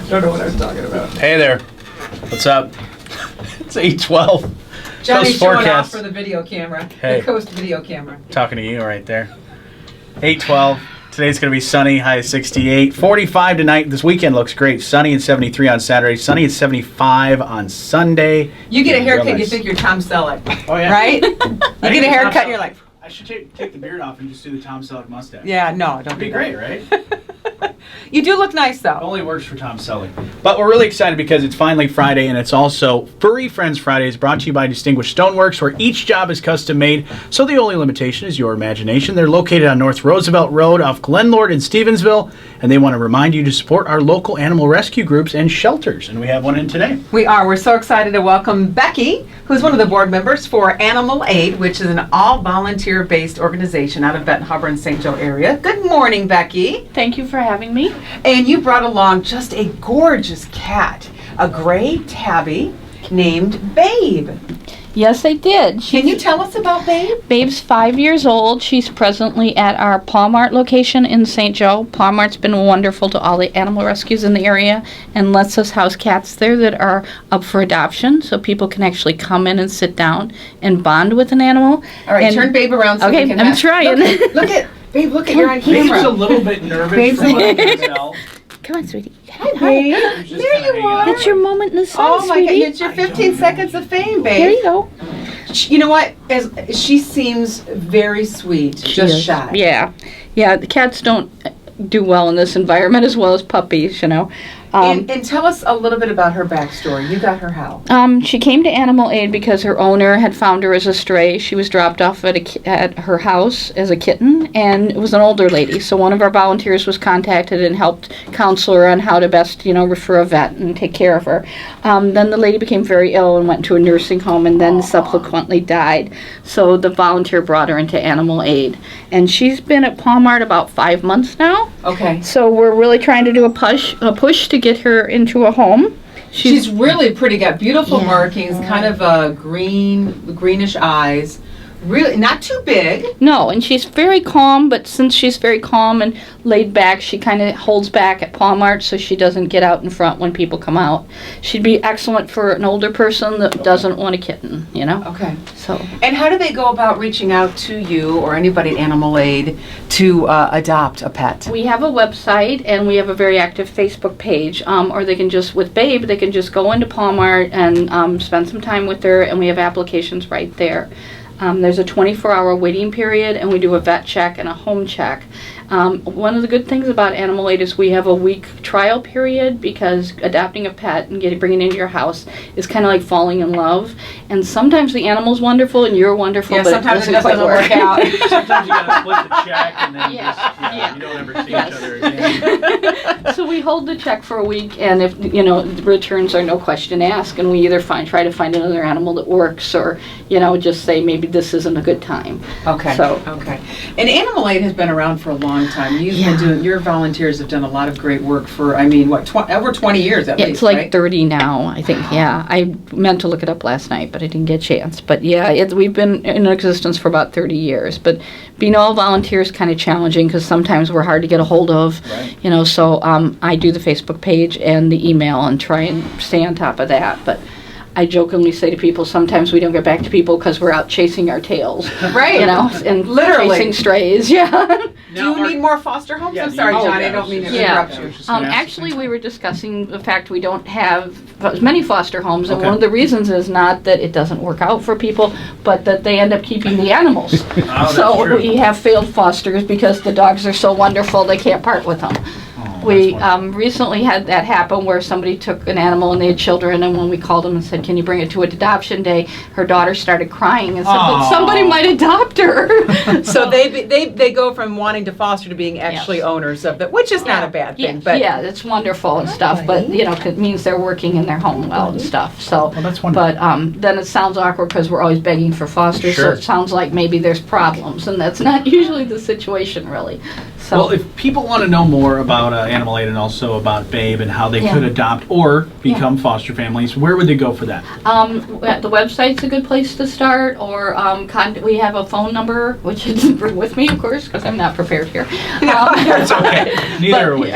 Don't know what I was talking about. Hey there. What's up? It's 8:12. Johnny's showing off for the video camera. Hey. The Coast video camera. Talking to you right there. 8:12. Today's going to be sunny, high of 68. 45 tonight. This weekend looks great. Sunny and 73 on Saturday. Sunny and 75 on Sunday. You get a haircut, Real nice. you think you're Tom Selleck. Oh, yeah. Right? You get a haircut and you're like... I should take the beard off and just do the Tom Selleck mustache. Yeah, no, don't That'd be do great, that. right? You do look nice, though. Only works for Tom Selleck. But we're really excited because it's finally Friday, and it's also Furry Friends Fridays, brought to you by Distinguished Stoneworks, where each job is custom made, so the only limitation is your imagination. They're located on North Roosevelt Road off Glenlord in Stevensville, and they want to remind you to support our local animal rescue groups and shelters, and we have one in today. We are. We're so excited to welcome Becky, who's one of the board members for Animal Aid, which is an all-volunteer-based organization out of Benton Harbor and St. Joe area. Good morning, Becky. Thank you for having me. And you brought along just a gorgeous cat, a gray tabby named Babe. Yes, I did. Can you tell us about Babe? Babe's 5 years old. She's presently at our Mart location in St. Joe. Mart's been wonderful to all the animal rescues in the area and lets us house cats there that are up for adoption, so people can actually come in and sit down and bond with an animal. All right, turn Babe around so okay, we can I'm trying. Look at Babe, look at you're on Babe's camera. a little bit nervous Babe's from what I can tell. Come on, sweetie. Hi, Babe. There you are. It's your moment in the sun, Oh my God, sweetie. it's your 15 seconds of fame, Babe. There you go. You know what? She seems very sweet, just Yes. shy. Yeah, the cats don't do well in this environment as well as puppies, you know. And tell us a little bit about her backstory. You got her how? She came to Animal Aid because her owner had found her as a stray. She was dropped off at her house as a kitten, and it was an older lady. So one of our volunteers was contacted and helped counsel her on how to best, refer a vet and take care of her. Then the lady became very ill and went to a nursing home and then subsequently died. So the volunteer brought her into Animal Aid. And she's been at Mart about 5 months now. Okay. So we're really trying to do a push to get her into a home. She's really pretty, got beautiful Yeah. markings, kind of greenish eyes. Really, not too big. No, and she's very calm, but since she's very calm and laid back, she kind of holds back at Mart so she doesn't get out in front when people come out. She'd be excellent for an older person that doesn't want a kitten, Okay. So. And how do they go about reaching out to you or anybody at Animal Aid to adopt a pet? We have a website and we have a very active Facebook page, or they can just, with Babe, they can just go into Mart and spend some time with her, and we have applications right there. There's a 24-hour waiting period, and we do a vet check and a home check. One of the good things about Animal Aid is we have a week trial period, because adopting a pet and bringing it into your house is kind of like falling in love. And sometimes the animal's wonderful and you're wonderful, Yeah, but sometimes it doesn't quite work out. Sometimes you gotta split the check and then Yeah. you don't ever see each other again. So we hold the check for a week, and if the returns are no question asked, and we either try to find another animal that works, or just say maybe this isn't a good time. Okay. Okay. And Animal Aid has been around for a long time. Your volunteers have done a lot of great work for over 20 years at least. It's like right? 30 now, I think. Yeah, I meant to look it up last night, but I didn't get a chance. But yeah, we've been in existence for about 30 years. But being all volunteers is kind of challenging because sometimes we're hard to get a hold of. Right. So I do the Facebook page and the email and try and stay on top of that. But I jokingly say to people, sometimes we don't get back to people because we're out chasing our tails. Right. And Literally. chasing strays. Yeah. Do you need more foster homes? Yeah, I'm sorry, oh, Johnny, yeah, I don't mean to yeah. interrupt you. Actually, we were discussing the fact we don't have as many foster homes, and Okay. one of the reasons is not that it doesn't work out for people, but that they end up keeping the animals. that's So true. we have failed fosters because the dogs are so wonderful they can't part with them. Oh, We that's wonderful. recently had that happen where somebody took an animal and they had children, and when we called them and said, "Can you bring it to adoption day?" her daughter started crying and said, "But Aw. somebody might adopt her." So they go from wanting to foster to being actually Yes. owners of it, which is not a bad thing. But yeah, it's wonderful and stuff, but it means they're working in their home well and stuff. So, Well, that's wonderful. but then it sounds awkward because we're always begging for fosters. Sure. So it sounds like maybe there's problems, and that's not usually the situation, really. So, Well, if people want to know more about Animal Aid and also about Babe and how they Yeah. could adopt or become foster families, where would they go for that? the website's a good place to start, or we have a phone number, which I didn't bring with me, of course, because I'm not prepared here. That's okay. Neither are we.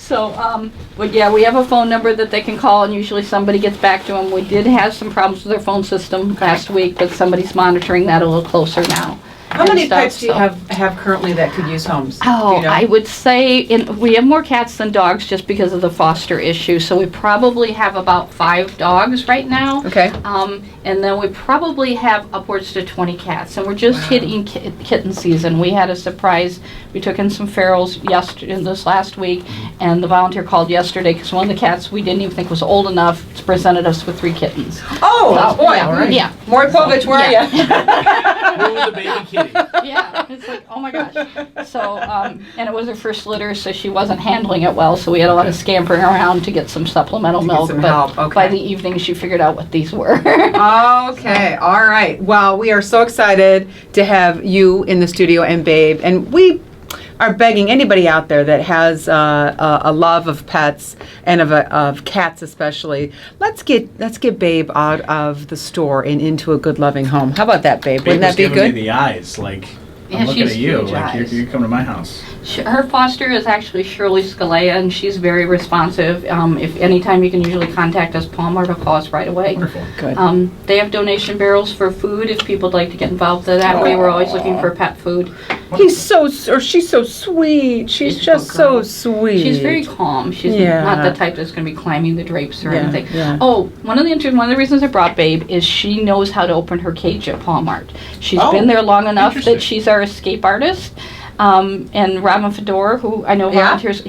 So, but yeah, we have a phone number that they can call, and usually somebody gets back to them. We did have some problems with their phone system last week, but somebody's monitoring that a little closer now. How many and stuff, pets do you so. have currently that could use homes? Oh, Do you know? I would say we have more cats than dogs just because of the foster issue. So we probably have about 5 dogs right now. Okay. And then we probably have upwards to 20 cats. And we're just hitting kitten season. We had a surprise. We took in some ferals this last week, and the volunteer called yesterday because one of the cats we didn't even think was old enough presented us with 3 kittens. Oh, boy. Yeah. Mort Povich, where are you? Where was the baby kitty? Yeah, it's like, oh my gosh. So, and it was her first litter, so she wasn't handling it well, so we had a lot of scampering around to get some supplemental milk, some but help, okay. by the evening she figured out what these were. Okay, all right. Well, we are so excited to have you in the studio and Babe, and we are begging anybody out there that has a love of pets and of cats especially. Let's get Babe out of the store and into a good loving home. How about that, Babe? Wouldn't that be giving me good? the eyes, like Yeah, I'm looking she's at you, huge like eyes. you're coming to my house. Her foster is actually Shirley Scalea, and she's very responsive. If anytime you can usually contact us, Palmer will call us right away. Wonderful. Good. They have donation barrels for food if people would like to get involved in that way. We're always looking for pet food. She's so sweet. She's She's a just good so girl. sweet. She's very calm. She's Yeah. not the type that's going to be climbing the drapes or Yeah, anything. yeah. Oh, one of the reasons I brought Babe is she knows how to open her cage at Mart. She's Oh, been there long enough interesting. that she's our escape artist. And Robin Fedor, who I know Yeah? volunteers,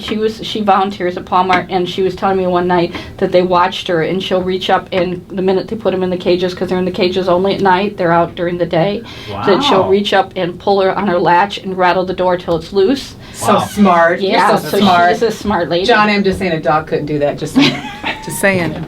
she volunteers at Mart, and she was telling me one night that they watched her, and she'll reach up, and the minute they put them in the cages, because they're in the cages only at night, they're out during the day, that she'll Wow. reach up and pull her on her latch and rattle the door till it's loose. so Wow. smart. Yeah, You're so so smart. she's a smart lady. John, I'm just saying a dog couldn't do that. Just saying. Just saying.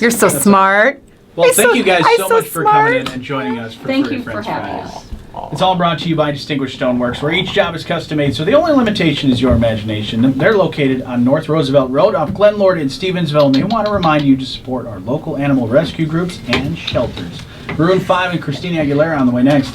You're so smart. Well, He's thank so- you guys I'm so so much for coming in smart. and joining us for Thank Furry you for Friends having Fridays. us. It's all brought to you by Distinguished Stoneworks, where each job is custom made, so the only limitation is your imagination. They're located on North Roosevelt Road off Glen Lord in Stevensville, and they want to remind you to support our local animal rescue groups and shelters. Maroon 5 and Christina Aguilera on the way next.